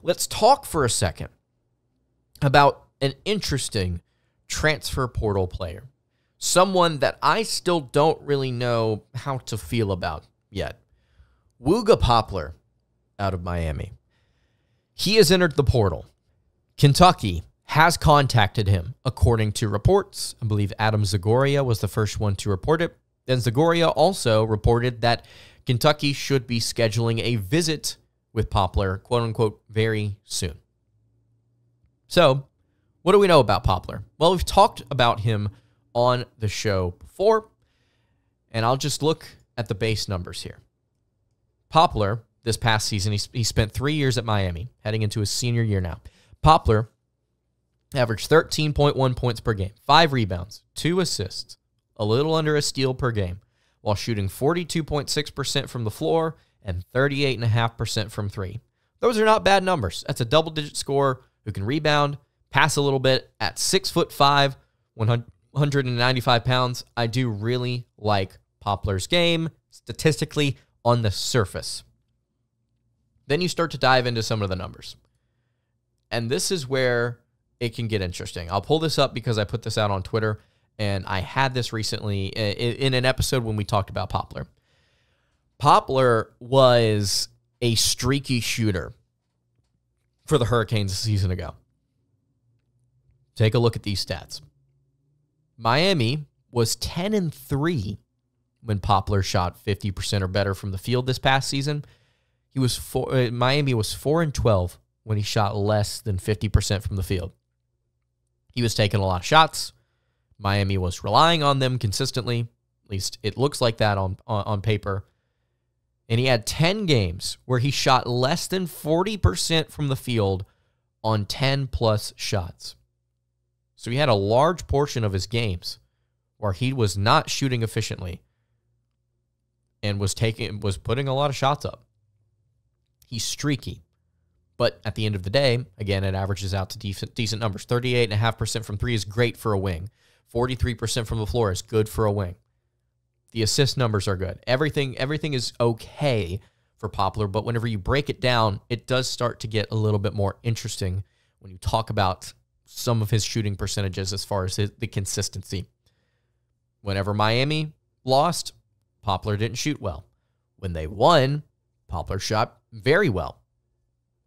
let's talk for a second about an interesting transfer portal player. Someone that I still don't really know how to feel about yet. Wooga Poplar out of Miami. He has entered the portal. Kentucky has contacted him, according to reports. I believe Adam Zagoria was the first one to report it. Then Zagoria also reported that Kentucky should be scheduling a visit with Poplar, quote-unquote, very soon. So, what do we know about Poplar? Well, we've talked about him on the show before, and I'll just look at the base numbers here. Poplar, this past season, he spent 3 years at Miami, heading into his senior year now. Poplar averaged 13.1 points per game, 5 rebounds, 2 assists, a little under a steal per game, while shooting 42.6% from the floor and 38.5% from three. Those are not bad numbers. That's a double-digit scorer who can rebound, pass a little bit at 6'5", 195 pounds. I do really like Poplar's game, statistically, on the surface. Then you start to dive into some of the numbers. And this is where it can get interesting. I'll pull this up because I put this out on Twitter, and I had this recently in an episode when we talked about Poplar. Poplar was a streaky shooter for the Hurricanes a season ago. Take a look at these stats. Miami was 10-3 when Poplar shot 50% or better from the field this past season. Miami was 4-12 when he shot less than 50% from the field. He was taking a lot of shots. Miami was relying on them consistently. At least it looks like that on paper. And he had 10 games where he shot less than 40% from the field on 10-plus shots. So he had a large portion of his games where he was not shooting efficiently and was putting a lot of shots up. He's streaky. But at the end of the day, again, it averages out to decent numbers. 38.5% from three is great for a wing. 43% from the floor is good for a wing. The assist numbers are good. Everything is okay for Poplar, but whenever you break it down, it does start to get a little bit more interesting when you talk about some of his shooting percentages as far as the consistency. Whenever Miami lost, Poplar didn't shoot well. When they won, Poplar shot very well.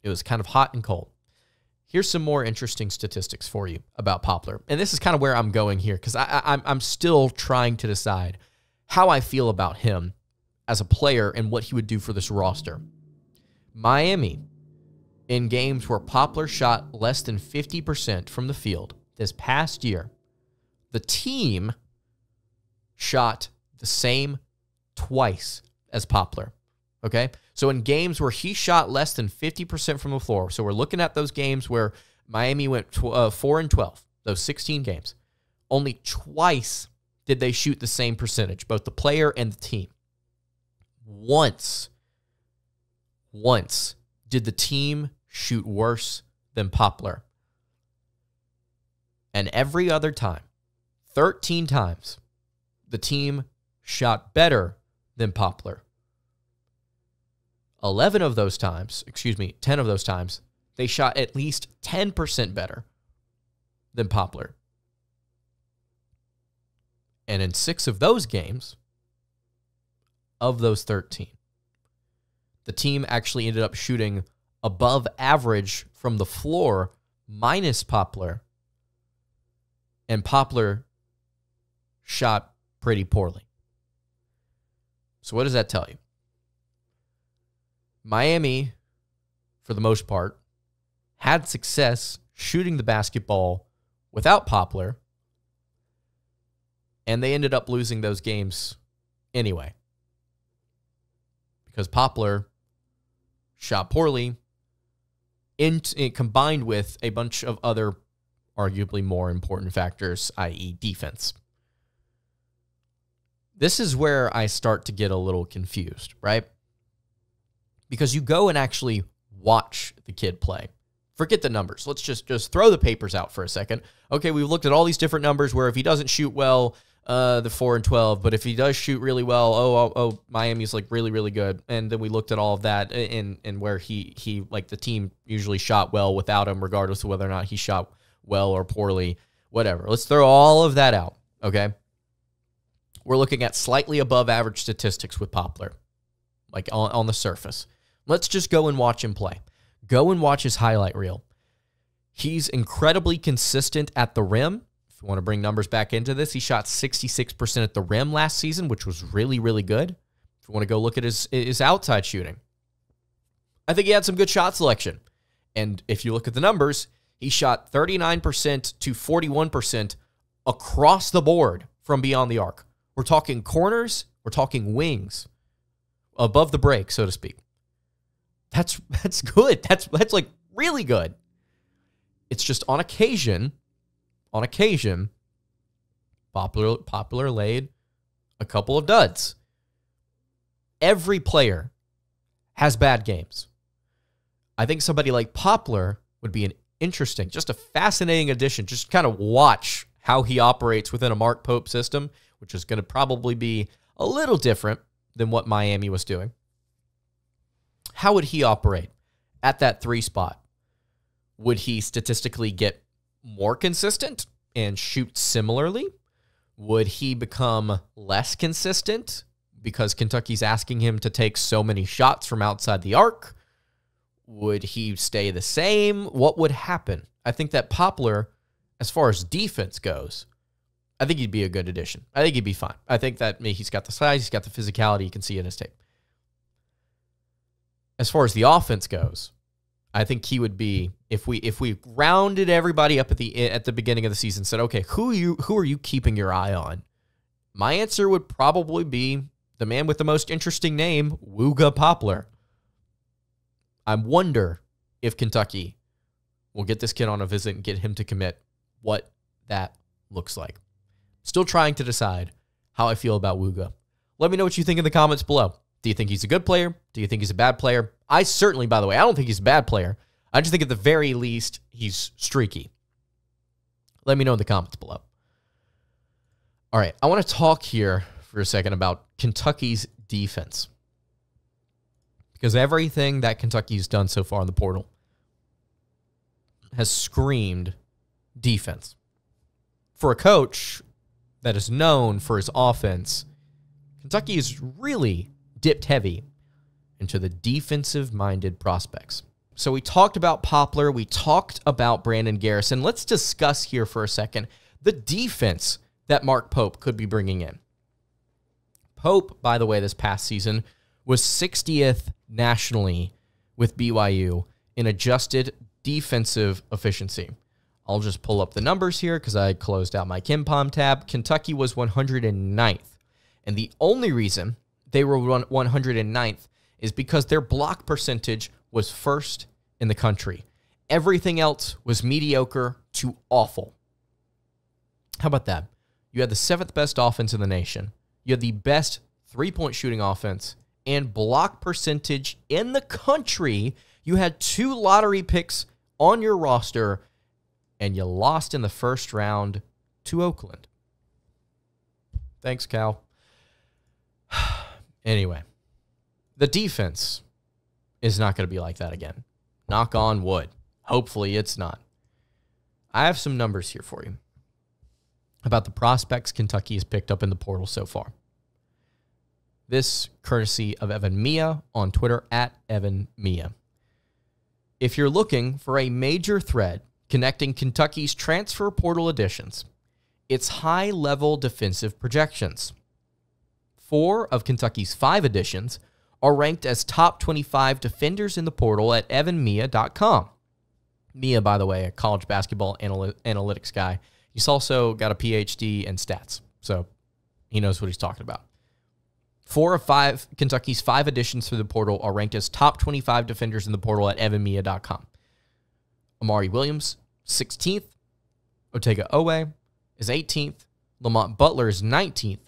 It was kind of hot and cold. Here's some more interesting statistics for you about Poplar. And this is kind of where I'm going here because I'm still trying to decide how I feel about him as a player and what he would do for this roster. Miami, in games where Poplar shot less than 50% from the field this past year, the team shot the same twice as Poplar. Okay? So in games where he shot less than 50% from the floor, so we're looking at those games where Miami went 4-12, those 16 games, only twice did they shoot the same percentage, both the player and the team. Once did the team shoot worse than Poplar. And every other time, 13 times, the team shot better than Poplar. 10 of those times, they shot at least 10% better than Poplar. And in 6 of those games, of those 13, the team actually ended up shooting above average from the floor minus Poplar, and Poplar shot pretty poorly. So what does that tell you? Miami, for the most part, had success shooting the basketball without Poplar, and they ended up losing those games anyway. Because Poplar shot poorly, combined with a bunch of other arguably more important factors, i.e. defense. This is where I start to get a little confused, right? Because you go and actually watch the kid play. Forget the numbers. Let's just throw the papers out for a second. Okay, we've looked at all these different numbers where if he doesn't shoot well, the 4-12, but if he does shoot really well, Miami's like really, really good. And then we looked at all of that and where he like the team usually shot well without him, regardless of whether or not he shot well or poorly, whatever. Let's throw all of that out, okay? We're looking at slightly above average statistics with Poplar, like on the surface. Let's just go and watch him play. Go and watch his highlight reel. He's incredibly consistent at the rim. If you want to bring numbers back into this, he shot 66% at the rim last season, which was really, really good. If you want to go look at his outside shooting, I think he had some good shot selection. And if you look at the numbers, he shot 39% to 41% across the board from beyond the arc. We're talking corners, we're talking wings, above the break, so to speak. That's good. That's like really good. It's just on occasion, Poplar laid a couple of duds. Every player has bad games. I think somebody like Poplar would be an interesting, just a fascinating addition. Just kind of watch how he operates within a Mark Pope system, which is going to probably be a little different than what Miami was doing. How would he operate at that 3 spot? Would he statistically get more consistent and shoot similarly? Would he become less consistent because Kentucky's asking him to take so many shots from outside the arc? Would he stay the same? What would happen? I think that Poplar, as far as defense goes, I think he'd be a good addition. I think he'd be fine. I think that he's got the size, he's got the physicality, you can see it in his tape. As far as the offense goes, I think he would be, if we rounded everybody up at the beginning of the season, said, okay, who are you keeping your eye on? My answer would probably be the man with the most interesting name, Wooga Poplar. I wonder if Kentucky will get this kid on a visit and get him to commit, what that looks like. Still trying to decide how I feel about Wooga. Let me know what you think in the comments below. Do you think he's a good player? Do you think he's a bad player? I certainly, by the way, I don't think he's a bad player. I just think at the very least, he's streaky. Let me know in the comments below. All right, I want to talk here for a second about Kentucky's defense. Because everything that Kentucky's done so far in the portal has screamed defense. For a coach that is known for his offense, Kentucky is really dipped heavy into the defensive-minded prospects. So we talked about Poplar. We talked about Brandon Garrison. Let's discuss here for a second the defense that Mark Pope could be bringing in. Pope, by the way, this past season was 60th nationally with BYU in adjusted defensive efficiency. I'll just pull up the numbers here because I closed out my KenPom tab. Kentucky was 109th. And the only reason they were 109th is because their block percentage was first in the country. Everything else was mediocre to awful. How about that? You had the 7th best offense in the nation. You had the best three-point shooting offense and block percentage in the country. You had 2 lottery picks on your roster, and you lost in the first round to Oakland. Thanks, Cal. Anyway, the defense is not going to be like that again. Knock on wood. Hopefully it's not. I have some numbers here for you about the prospects Kentucky has picked up in the portal so far. This courtesy of Evan Mia on Twitter, @EvanMia. If you're looking for a major thread connecting Kentucky's transfer portal additions, it's high-level defensive projections. 4 of Kentucky's 5 additions are ranked as top 25 defenders in the portal at evanmia.com. Mia, by the way, a college basketball analytics guy. He's also got a PhD in stats, so he knows what he's talking about. 4 of 5 Kentucky's 5 additions to the portal are ranked as top 25 defenders in the portal at evanmia.com. Amari Williams, 16th. Otega Oweh is 18th. Lamont Butler is 19th.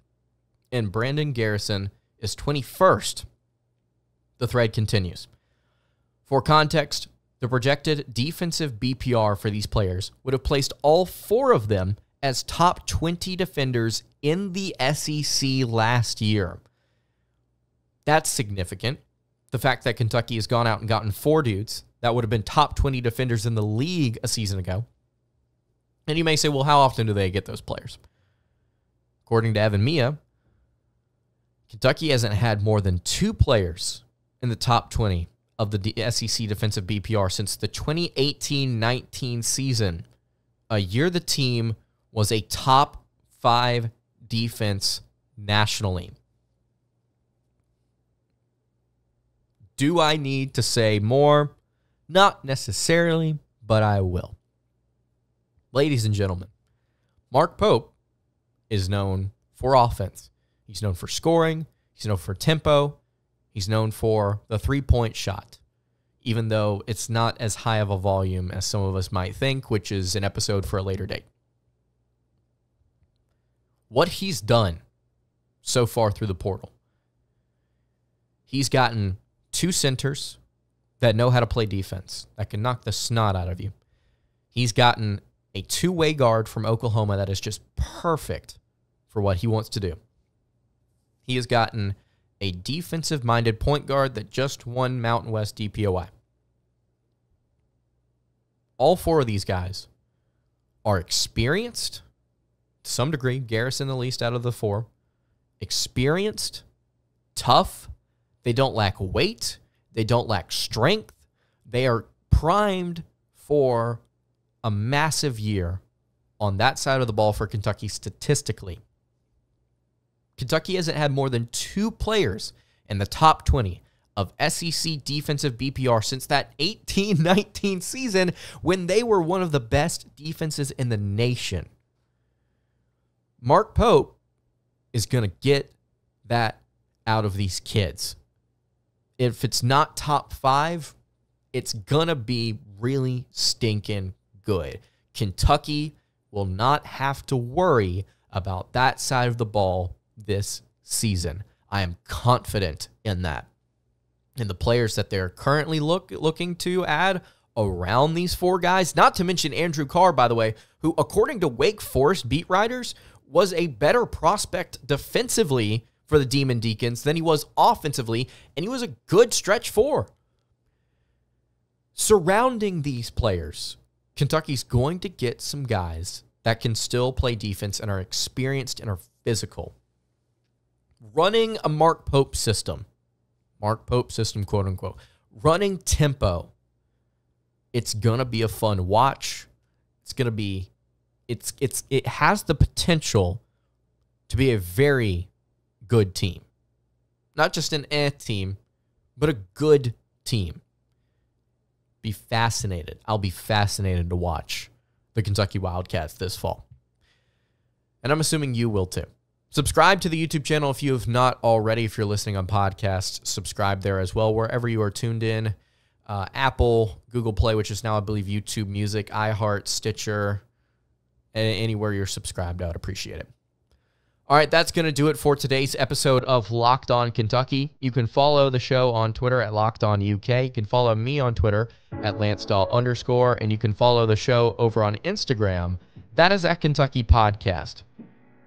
And Brandon Garrison is 21st. The thread continues. For context, the projected defensive BPR for these players would have placed all 4 of them as top 20 defenders in the SEC last year. That's significant. The fact that Kentucky has gone out and gotten 4 dudes that would have been top 20 defenders in the league a season ago. And you may say, well, how often do they get those players? According to Evan Mia, Kentucky hasn't had more than 2 players in the top 20 of the SEC defensive BPR since the 2018-19 season, a year the team was a top 5 defense nationally. Do I need to say more? Not necessarily, but I will. Ladies and gentlemen, Mark Pope is known for offense. He's known for scoring. He's known for tempo. He's known for the three-point shot, even though it's not as high of a volume as some of us might think, which is an episode for a later date. What he's done so far through the portal, he's gotten 2 centers that know how to play defense, that can knock the snot out of you. He's gotten a 2-way guard from Oklahoma that is just perfect for what he wants to do. He has gotten a defensive-minded point guard that just won Mountain West DPOI. All 4 of these guys are experienced, to some degree, Garrison the least out of the 4, experienced, tough. They don't lack weight. They don't lack strength. They are primed for a massive year on that side of the ball for Kentucky statistically. Kentucky hasn't had more than 2 players in the top 20 of SEC defensive BPR since that 18-19 season when they were one of the best defenses in the nation. Mark Pope is going to get that out of these kids. If it's not top 5, it's going to be really stinking good. Kentucky will not have to worry about that side of the ball this season. I am confident in that. And the players that they're currently looking to add around these 4 guys, not to mention Andrew Carr, by the way, who, according to Wake Forest beat writers, was a better prospect defensively for the Demon Deacons than he was offensively, and he was a good stretch 4. Surrounding these players, Kentucky's going to get some guys that can still play defense and are experienced and are physical. Running a Mark Pope system, quote unquote, running tempo, it's going to be a fun watch. It's going to be, it has the potential to be a very good team. Not just an team, but a good team. Be fascinated. I'll be fascinated to watch the Kentucky Wildcats this fall. And I'm assuming you will too. Subscribe to the YouTube channel if you have not already. If you're listening on podcasts, subscribe there as well, wherever you are tuned in. Apple, Google Play, which is now, I believe, YouTube Music, iHeart, Stitcher, anywhere you're subscribed, I would appreciate it. All right, that's going to do it for today's episode of Locked On Kentucky. You can follow the show on Twitter at Locked On UK. You can follow me on Twitter at @LanceDahl_, and you can follow the show over on Instagram. That is at Kentucky Podcast.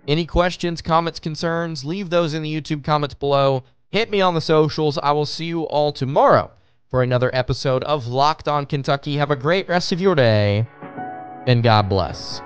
Any questions, comments, concerns, leave those in the YouTube comments below. Hit me on the socials. I will see you all tomorrow for another episode of Locked On Kentucky. Have a great rest of your day, and God bless.